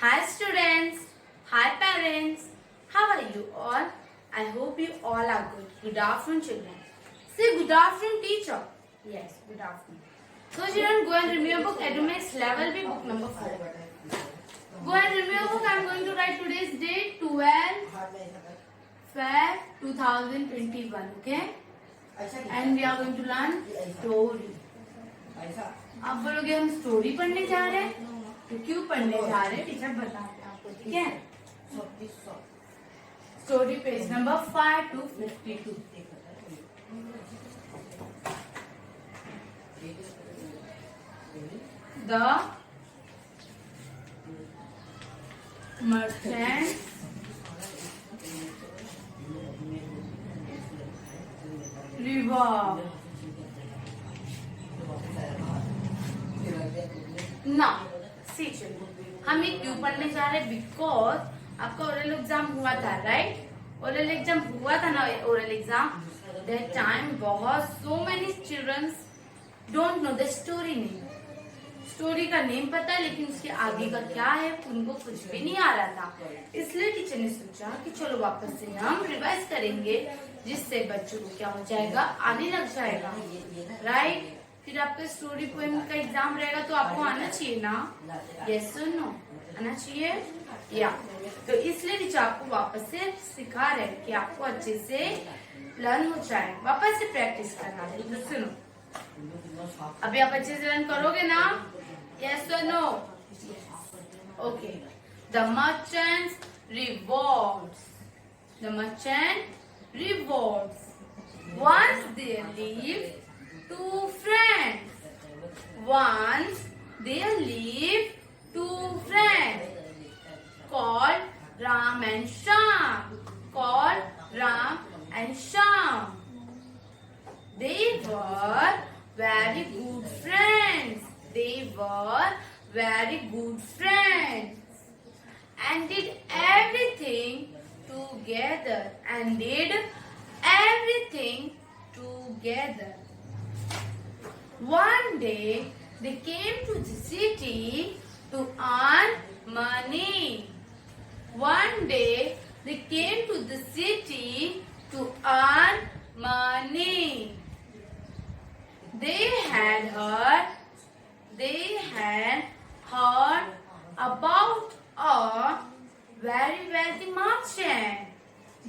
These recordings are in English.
Hi students, hi parents, how are you all? I hope you all are good. Good afternoon children. Say good afternoon teacher. Yes, good afternoon. So children, go and remove your book. Edumax level B book number 4. Go and remove your book. I am going to write today's date 12 Feb 2021. Okay? And we are going to learn story. आप बोलोगे हम story पढ़ने जा रहे हैं तो क्यों पढ़ने जा रहे हैं टीचर बताते हैं आपको ठीक है story page number 5 to 52 The merchant river ना सी चलिए हम ये क्यों पढ़ने जा रहे हैं बिकॉज आपका ओरल एग्जाम हुआ था राइट ओरल एग्जाम हुआ था ना ओरल एग्जाम दैट टाइम बहुत so many childrens don't know the story name story का नेम पता है लेकिन उसके आगे का क्या है उनको कुछ भी नहीं आ रहा था इसलिए टीचर ने सोचा कि चलो वापस से हम रिवाइज करेंगे जिससे बच्चों को क्या हो जाएगा आने लग जाएगा राइट फिर आपका स्टोरी पोएम का एग्जाम रहेगा तो आपको आना चाहिए ना यस और नो आना चाहिए या तो इसलिए टीचर आपको वापस से सिखा रहे हैं कि आपको अच्छे से लर्न हो जाए वापस से प्रैक्टिस करना है तो सुनो अभी आप अच्छे से लर्न करोगे ना यस और no okay the merchants rewards the merchant rewards once they leave two friends. Once there lived two friends called Ram and Shyam. Called Ram and Shyam. They were very good friends. They were very good friends and did everything together. And did everything together. One day they came to the city to earn money. One day they came to the city to earn money. They had heard about a very wealthy merchant.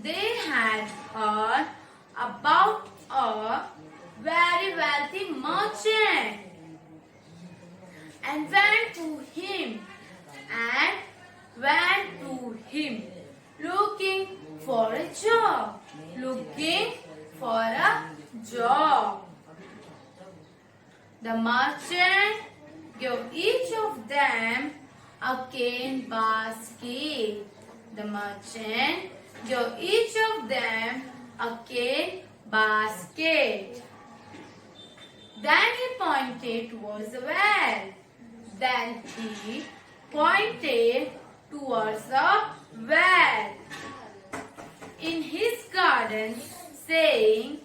They had heard about a very wealthy merchant and went to him looking for a job. The merchant gave each of them a cane basket. The merchant gave each of them a cane basket. Then he pointed towards the well. Then he pointed towards the well. In his garden, saying,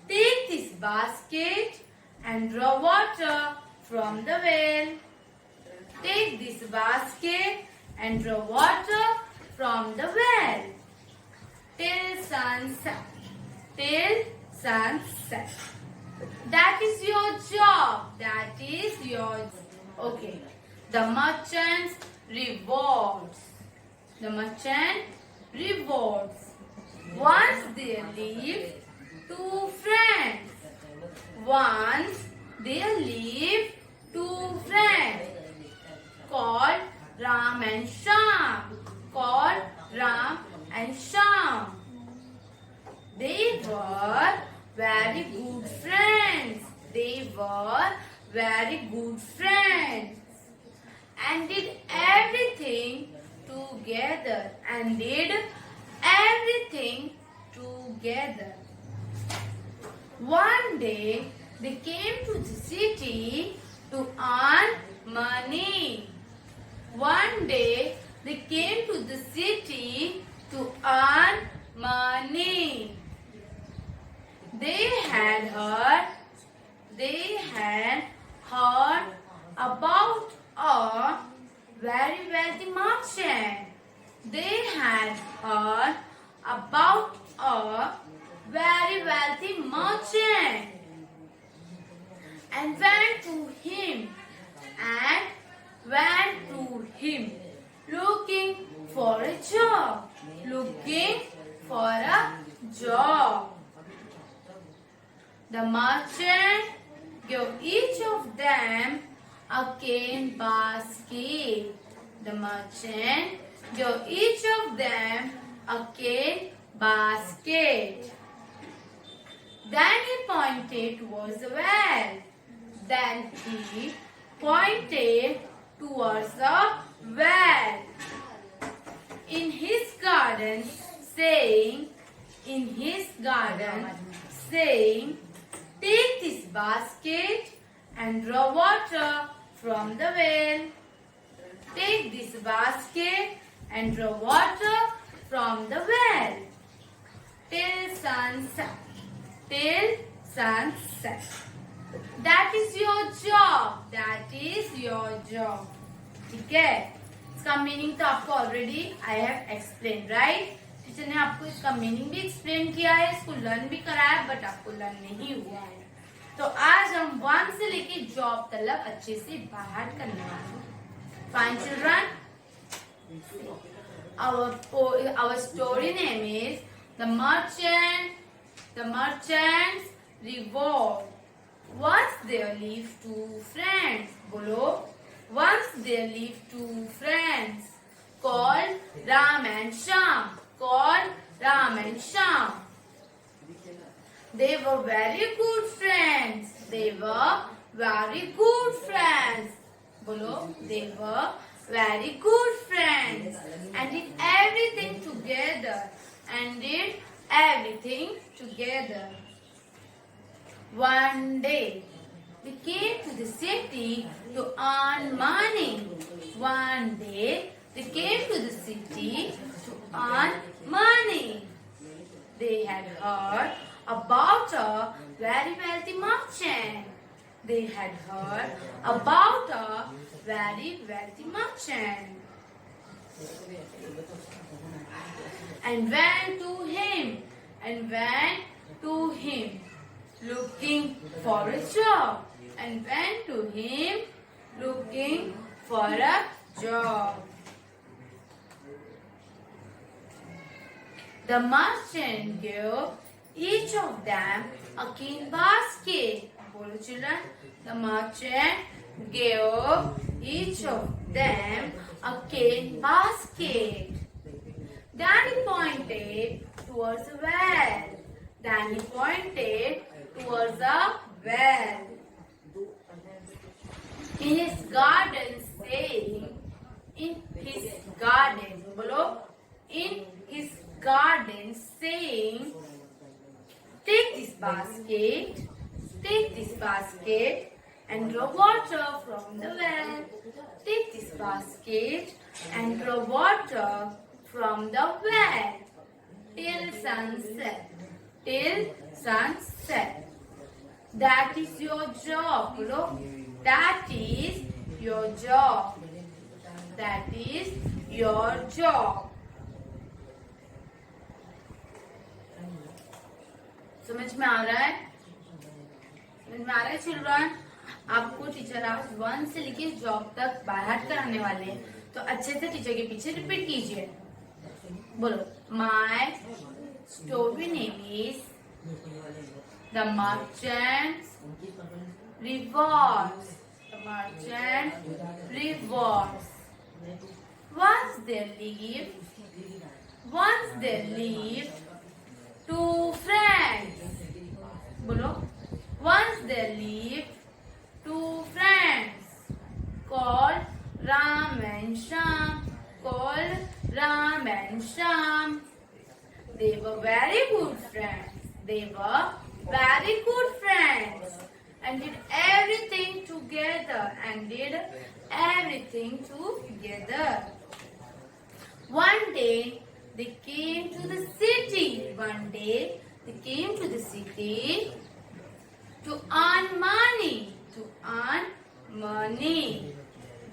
take this basket and draw water from the well. Take this basket and draw water from the well. Till sunset. That is your job. Okay. The merchant's rewards. Once there lived two friends. Called Ram and Shyam. They were very good friends. And did everything together. One day they came to the city to earn money. They had heard about a very wealthy merchant. They had heard about a very wealthy merchant and went to him looking for a job. The merchant gave each of them a cane basket. The merchant gave each of them a cane basket. Then he pointed towards the well. In his garden, saying, take this basket and draw water from the well. Take this basket and draw water from the well till sunset. That is your job. ठीक है, इसका meaning तो आपको already I have explain, right. Teacher ने आपको इसका meaning भी explain किया है, इसको लर्न भी कराया, बट आपको लर्न नहीं हुआ है। तो आज हम 1 से लेके जॉब तक अच्छे से बाहर करने वाले हैं। Fine children, our story name is The Merchant's Reward. Once there lived two friends. बोलो, once there lived two friends called Ram and Shyam. They were very good friends. बोलो, they were very good friends and did everything together. One day, they came to the city to earn money. They had heard about a very wealthy merchant. And went to him looking for a job. The merchant gave each of them a cane basket. बोलो children, the merchant gave each of them a cane basket. Then he pointed towards the well. In his garden, saying, take this basket and draw water from the well. Take this basket and draw water from the well till sunset. That is your job. बोलो, that is your job. समझ में आ रहा है children? आपको teacher आज 1 से लेके job तक बाहर कराने वाले हैं, तो अच्छे से टीचर के पीछे रिपीट कीजिए। बोलो, my story name is the merchants rewards. Once there lived two friends. बोलो, once there lived two friends called Ram and Shyam. They were very good friends. And did everything together. One day they came to the city. To earn money.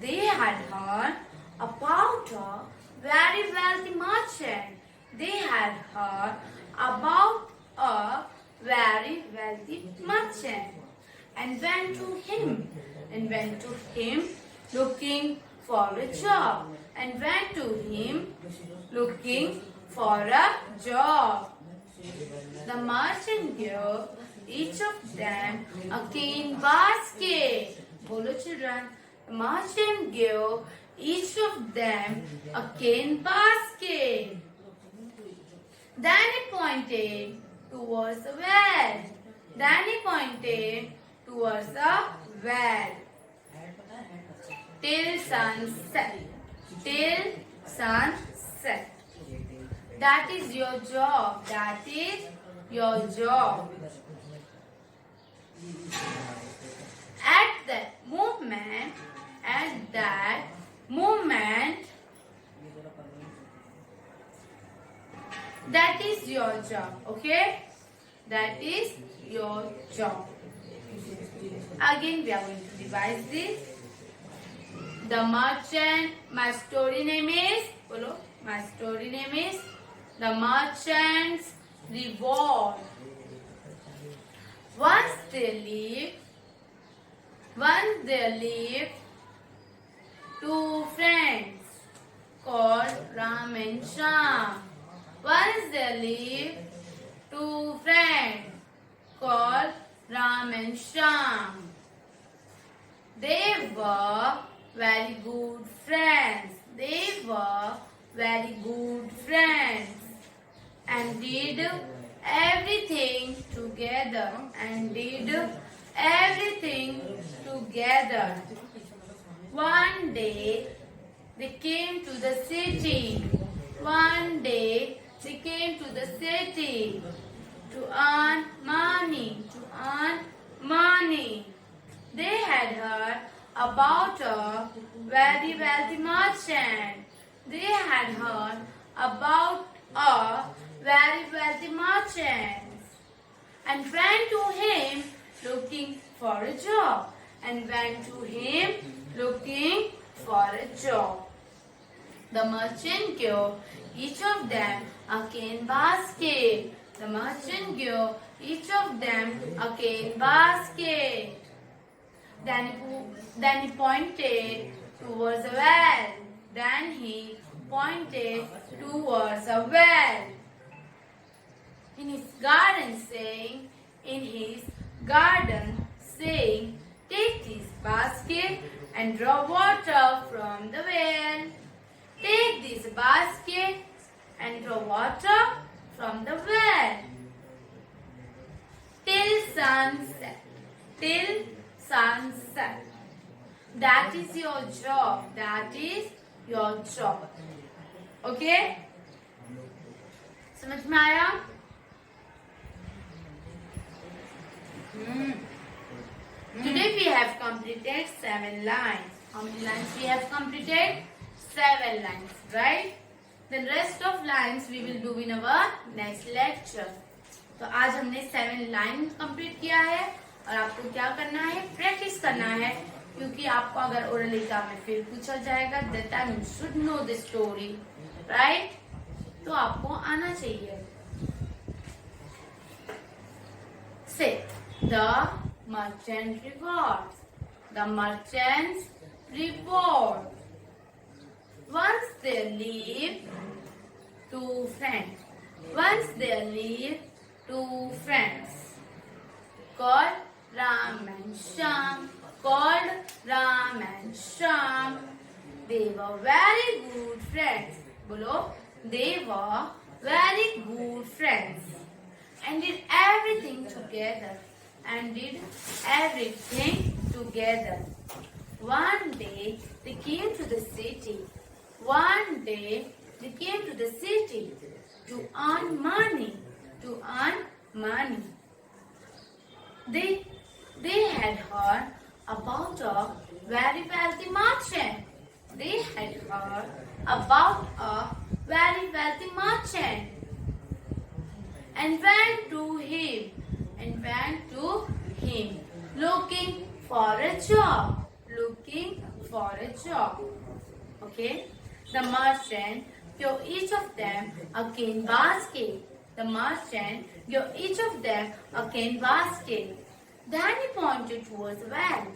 They had heard about a very wealthy merchant. They had heard about a very wealthy merchant and went to him looking for a job and went to him looking for a job. The merchant gave each of them a cane basket. Bolo children. The merchant gave each of them a cane basket. Then he pointed towards the well. Till sunset. That is your job. At that moment, that is your job. Okay? That is your job. Again, we are going to revise this. The merchant, my story name is The Merchant's Reward. Once there lived two friends called Ram and Shyam. They were very good friends. And did everything together. One day they came to the city. To earn money. They had heard about a very wealthy merchant. And went to him looking for a job. The merchant gave each of them a cane basket. Then he pointed towards a well. In his garden saying, take this basket and draw water from the well. Till sunset. That is your job. Okay? समझ में आया? Today we have completed 7 lines. How many lines we have completed? 7 lines, right? The rest of lines we will do in our next lecture. तो आज हमने 7 line complete किया है और आपको क्या करना है? प्रैक्टिस करना है, क्योंकि आपको अगर ओरल एग्जाम में फिर पूछा जाएगा that time you should know the story, right? तो आपको आना चाहिए. Say the merchant rewards. The merchant's reward. Once there lived two friends. Called Ram and Shyam. They were very good friends. Bolo. They were very good friends and did everything together. One day they came to the city. To earn money. They had heard about a very wealthy merchant. And went to him looking for a job. looking for a job. Okay, the merchant gave each of them a cane basket. The merchant gave each of them a cane basket. Then he pointed towards the well.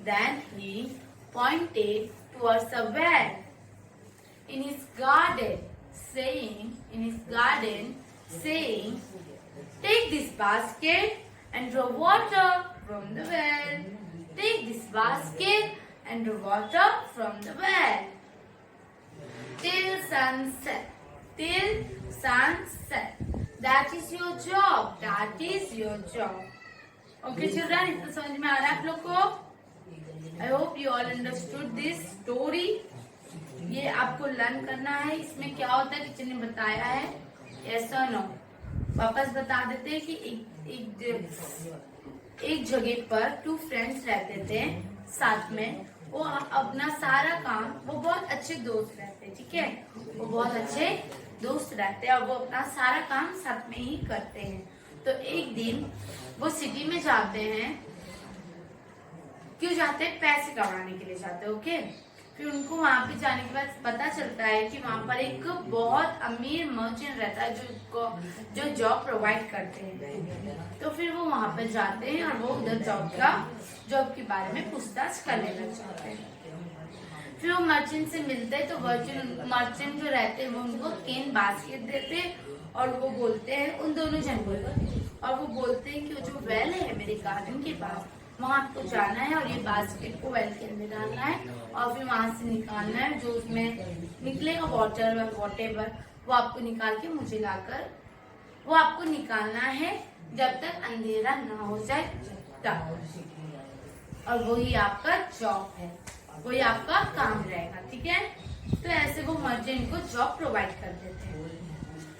Then he pointed towards the well in his garden, saying, "Take this basket and draw water from the well. Take this basket and draw water from the well. Till sunset. Till sunset. That is your job. That is your job." Okay, children, इतना समझ में आ रहा है आप लोग को? I hope you all understood this story. ये आपको लर्न करना है. इसमें क्या होता है टीचर ने बताया है, yes or no? वापस बता देते हैं कि एक जगह पर 2 फ्रेंड्स रहते थे साथ में. वो अपना सारा काम, वो बहुत अच्छे दोस्त रहते, ठीक है, वो बहुत अच्छे दोस्त रहते हैं और वो अपना सारा काम साथ में ही करते हैं. तो एक दिन वो सिटी में जाते हैं. क्यों जाते हैं? पैसे कमाने के लिए जाते हैं. ओके, फिर उनको वहां पे जाने के बाद पता चलता है कि वहां पर एक बहुत अमीर मर्चेंट रहता है जो जॉब प्रोवाइड करते हैं. तो फिर वो वहां पर जाते हैं और वो उधर जॉब के बारे में पूछताछ करने लग जाते हैं. फिर वो मर्चेंट से मिलते हैं. तो मर्चेंट जो रहते हैं वो उनको केन बास्केट देते हैं और वो बोलते हैं, उन दोनों जन और वो बोलते हैं कि वो जो वेल है मेरे गार्डन के पास, वहां आपको जाना है और ये बास्केट को वेल के अंदर डालना है और फिर वहां से निकालना है. जो उसमें निकलेगा वाटर और वॉटेवर, वो आपको निकाल के मुझे लाकर वो आपको निकालना है जब तक अंधेरा ना हो जाए तब. और वही आपका जॉब है, वही आपका काम रहेगा. ठीक है, तो ऐसे वो मर्चेंट को जॉब प्रोवाइड कर देते हैं.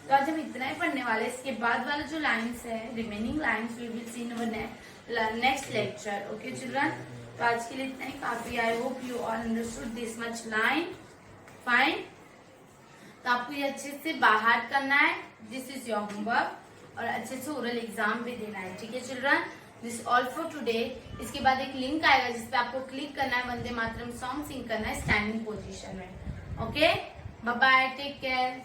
तो आज हम इतना ही पढ़ने वाले. इसके बाद वाले जो लाइन्स है, remaining lines we will see in our next lecture. Okay children, तो आज के लिए इतना ही काफी. I hope you all understood this much line. Fine. तो आपको ये अच्छे से बाहर करना है. This is your homework. और अच्छे से ओरल एग्जाम भी देना है. ठीक है children, this all for today. इसके बाद एक लिंक आएगा जिसपे आपको क्लिक करना है, वंदे मातरम सॉन्ग सिंग करना है स्टैंडिंग पोजीशन में. Okay, bye bye, take care.